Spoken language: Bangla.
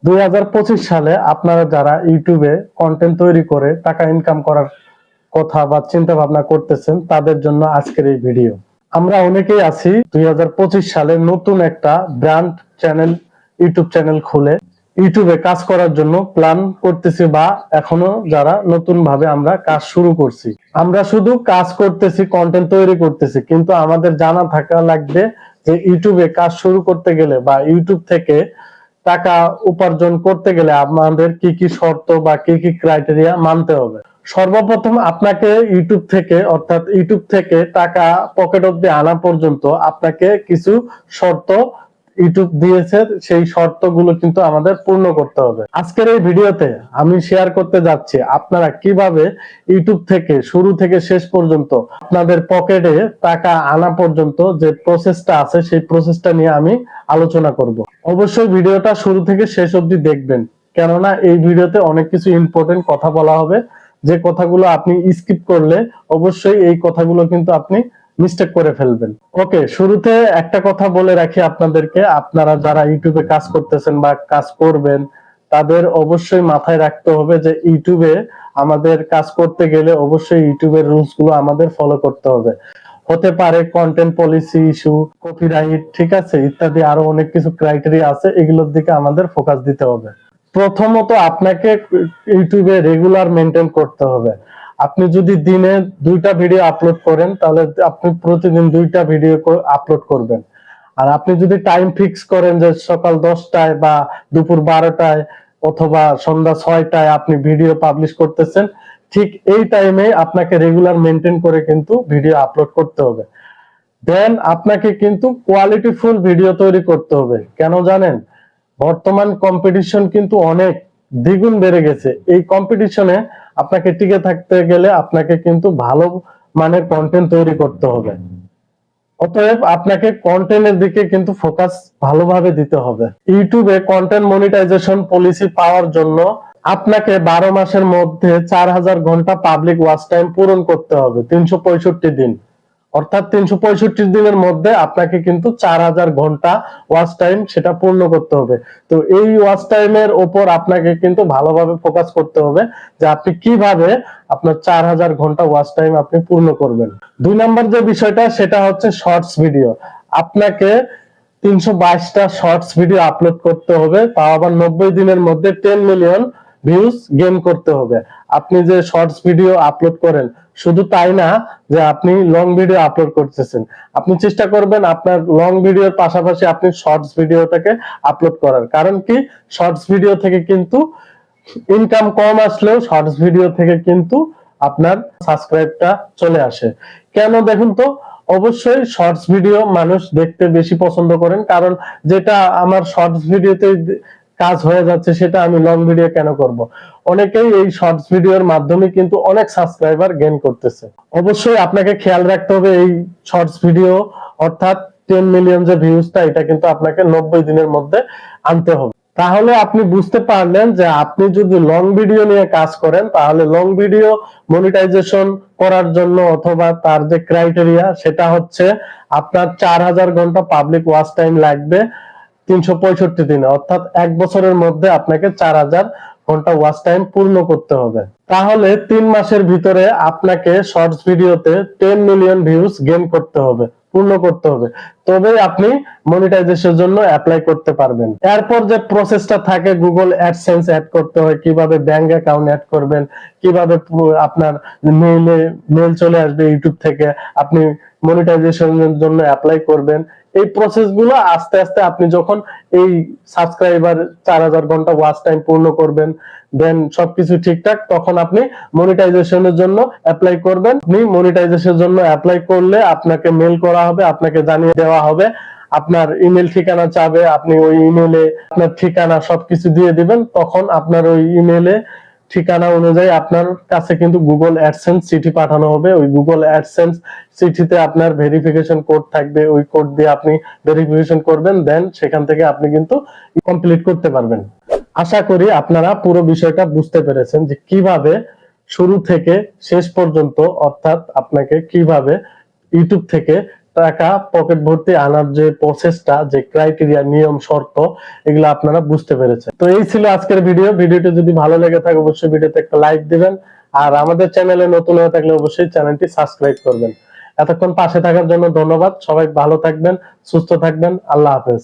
2025 সালে আপনারা যারা ইউটিউবে কন্টেন্ট তৈরি করে টাকা ইনকাম করার কথা বা চিন্তা ভাবনা করতেছেন তাদের জন্য আজকের এই ভিডিও। আমরা অনেকেই আছি 2025 সালে নতুন একটা ব্র্যান্ড চ্যানেল, ইউটিউব চ্যানেল খুলে ইউটিউবে কাজ করার জন্য প্ল্যান করতেছি বা এখনো যারা নতুন ভাবে আমরা কাজ শুরু করছি। আমরা শুধু কাজ করতেছি, কন্টেন্ট তৈরি করতেছি, কিন্তু আমাদের জানা থাকা লাগবে যে ইউটিউবে কাজ শুরু করতে গেলে বা ইউটিউব থেকে টাকা উপার্জন করতে গেলে আমাদের কি কি শর্ত বা কি কি ক্রাইটেরিয়া মানতে হবে। সর্বপ্রথম আপনাকে ইউটিউব থেকে অর্থাৎ ইউটিউব থেকে টাকা পকেট অব্দি আনা পর্যন্ত আপনাকে কিছু শর্ত ইউটিউব দিয়েছে, সেই শর্তগুলো কিন্তু আমাদের পূর্ণ করতে হবে। আজকের এই ভিডিওতে আমি শেয়ার করতে যাচ্ছি আপনারা কিভাবে ইউটিউব থেকে শুরু থেকে শেষ পর্যন্ত আপনাদের পকেটে টাকা আনা পর্যন্ত যে প্রসেসটা আছে সেই প্রসেসটা নিয়ে আমি আলোচনা করব। অবশ্যই ভিডিওটা শুরু থেকে শেষ অবধি দেখবেন, কেননা এই ভিডিওতে অনেক কিছু ইম্পর্টেন্ট কথা বলা হবে, যে কথাগুলো আপনি স্কিপ করলে অবশ্যই এই কথাগুলো কিন্তু আপনি মিস্টেক করে ফেলবেন। ওকে, শুরুতে একটা কথা বলে রাখি আপনাদেরকে, আপনারা যারা ইউটিউবে কাজ করতেছেন বা কাজ করবেন তাদের অবশ্যই মাথায় রাখতে হবে যে ইউটিউবে আমাদের কাজ করতে গেলে অবশ্যই ইউটিউবের রুলস গুলো আমাদের ফলো করতে হবে। হতে পারে কন্টেন্ট পলিসি ইস্যু, কপিরাইট, ঠিক আছে, ইত্যাদি আরো অনেক কিছু ক্রাইটেরিয়া আছে, এগুলোর দিকে আমাদের ফোকাস দিতে হবে। প্রথমত আপনাকে ইউটিউবে রেগুলার মেনটেন করতে হবে। আপনি যদি দিনে 2টা ভিডিও আপলোড করেন তাহলে আপনি প্রতিদিন 2টা ভিডিও আপলোড করবেন। আর আপনি যদি টাইম ফিক্স করেন যে সকাল 10টায় বা দুপুর 12টায় অথবা সন্ধ্যা 6টায় আপনি ভিডিও পাবলিশ করতেছেন, ঠিক এই টাইমে আপনাকে রেগুলার মেনটেন করে কিন্তু ভিডিও আপলোড করতে হবে। দেন আপনাকে কিন্তু কোয়ালিটিফুল ভিডিও তৈরি করতে হবে। কেন জানেন? বর্তমান কম্পিটিশন কিন্তু অনেক দ্বিগুণ বেড়ে গেছে। এই কম্পিটিশনে আপনাকে টিকে থাকতে গেলে আপনাকে কিন্তু ভালো মানের কন্টেন্ট তৈরি করতে হবে। অতএব আপনাকে কন্টেন্টের দিকে কিন্তু ফোকাস ভালোভাবে দিতে হবে। ইউটিউবে কন্টেন্ট মনিটাইজেশন পলিসি পাওয়ার জন্য আপনাকে 12 মাসের মধ্যে 4000 ঘন্টা পাবলিক ওয়াচ টাইম পূরণ করতে হবে 365 দিন। অর্থাৎ 365 দিনের মধ্যে আপনাকে কিন্তু 4000 ঘন্টা ওয়াচ টাইম সেটা পূর্ণ করতে হবে। তো এই ওয়াচ টাইমের উপর আপনাকে কিন্তু ভালোভাবে ফোকাস করতে হবে যে আপনি কিভাবে আপনার 4000 ঘন্টা ওয়াচ টাইম আপনি পূর্ণ করবেন। 2 নাম্বার যে বিষয়টা সেটা হচ্ছে শর্টস ভিডিও। আপনাকে 322টা শর্টস ভিডিও আপলোড করতে হবে, তাও আবার 90 দিনের মধ্যে 10 মিলিয়ন ভিউজ গেইন করতে হবে। আপনি যে শর্টস ভিডিও আপলোড করেন শুধু তাই না যে আপনি লং ভিডিও আপলোড করতেছেন, আপনি চেষ্টা করবেন আপনার লং ভিডিওর পাশাপাশি আপনি শর্টস ভিডিওটাকে আপলোড করার। কারণ কি, শর্টস ভিডিও থেকে কিন্তু ইনকাম কম আসলেও শর্টস ভিডিও থেকে কিন্তু আপনার সাবস্ক্রাইবটা চলে আসে। কেন দেখুন তো, অবশ্যই শর্টস ভিডিও মানুষ দেখতে বেশি পছন্দ করেন, কারণ যেটা আমার শর্টস ভিডিওতে কাজ হয়ে যাচ্ছে সেটা আমি লং ভিডিও কেন করব। অনেকেই এই শর্টস ভিডিওর মাধ্যমে কিন্তু অনেক সাবস্ক্রাইবার গেইন করতেছে। অবশ্যই আপনাকে খেয়াল রাখতে হবে এই শর্টস ভিডিও অর্থাৎ 10 মিলিয়ন যে ভিউজটা, এটা কিন্তু আপনাকে 90 দিনের মধ্যে আনতে হবে। তাহলে আপনি বুঝতে পারলেন যে আপনি যদি লং ভিডিও নিয়ে কাজ করেন তাহলে লং ভিডিও মনিটাইজেশন করার জন্য অথবা তার যে ক্রাইটেরিয়া সেটা হচ্ছে আপনার 4000 ঘন্টা পাবলিক ওয়াচ টাইম লাগবে 365 দিনে, অর্থাৎ 1 বছরের মধ্যে আপনাকে 4000 ঘন্টা ওয়াচ টাইম পূর্ণ করতে হবে। তাহলে 3 মাসের ভিতরে আপনাকে শর্টস ভিডিওতে 10 মিলিয়ন ভিউজ গেইন করতে হবে, পূর্ণ করতে হবে, তবে আপনি মনিটাইজেশনের জন্য অ্যাপ্লাই করতে পারবেন। এরপর যে প্রসেসটা থাকে, গুগল অ্যাডসেন্স অ্যাড করতে হয়, কিভাবে ব্যাংক অ্যাকাউন্ট অ্যাড করবেন, কিভাবে আপনার মেল চলে আসবে ইউটিউব থেকে, আপনি মনিটাইজেশনের জন্য অ্যাপ্লাই করবেন। এই প্রসেস গুলো আস্তে আস্তে আপনি যখন এই সাবস্ক্রাইবার 4000 ঘন্টা ওয়াচ টাইম পূর্ণ করবেন, দেন সবকিছু ঠিকঠাক, তখন আপনি মনিটাইজেশনের জন্য অ্যাপ্লাই করবেন। আপনি মনিটাইজেশনের জন্য অ্যাপ্লাই করলে আপনাকে মেল করা হবে, আপনাকে জানিয়ে দেওয়া হবে, আপনার ইমেল ঠিকানা চাবে, আপনি ওই ইমেলে আপনার ঠিকানা সবকিছু দিয়ে দিবেন, তখন আপনার ওই ইমেলে ঠিকানা অনুযায়ী আপনার কাছে কিন্তু গুগল অ্যাডসেন্স চিঠি পাঠানো হবে। ওই গুগল অ্যাডসেন্স চিঠিতে আপনার ভেরিফিকেশন কোড থাকবে, ওই কোড দিয়ে আপনি ভেরিফিকেশন করবেন, দেন সেখান থেকে আপনি কিন্তু কমপ্লিট করতে পারবেন। আশা করি আপনারা পুরো বিষয়টা বুঝতে পেরেছেন যে কিভাবে শুরু থেকে শেষ পর্যন্ত অর্থাৎ আপনাকে কিভাবে ইউটিউব থেকে টাকা পকেট ভর্তি আনার যে প্রসেসটা, যে ক্রাইটেরিয়া, নিয়ম শর্ত, এগুলো আপনারা বুঝতে পেরেছেন। তো এই ছিল আজকের ভিডিওটি যদি ভালো লেগে থাকে অবশ্যই ভিডিওতে একটা লাইক দিবেন, আর আমাদের চ্যানেলে নতুন হয়ে থাকলে অবশ্যই চ্যানেলটি সাবস্ক্রাইব করবেন। এতক্ষণ পাশে থাকার জন্য ধন্যবাদ। সবাই ভালো থাকবেন, সুস্থ থাকবেন। আল্লাহ হাফেজ।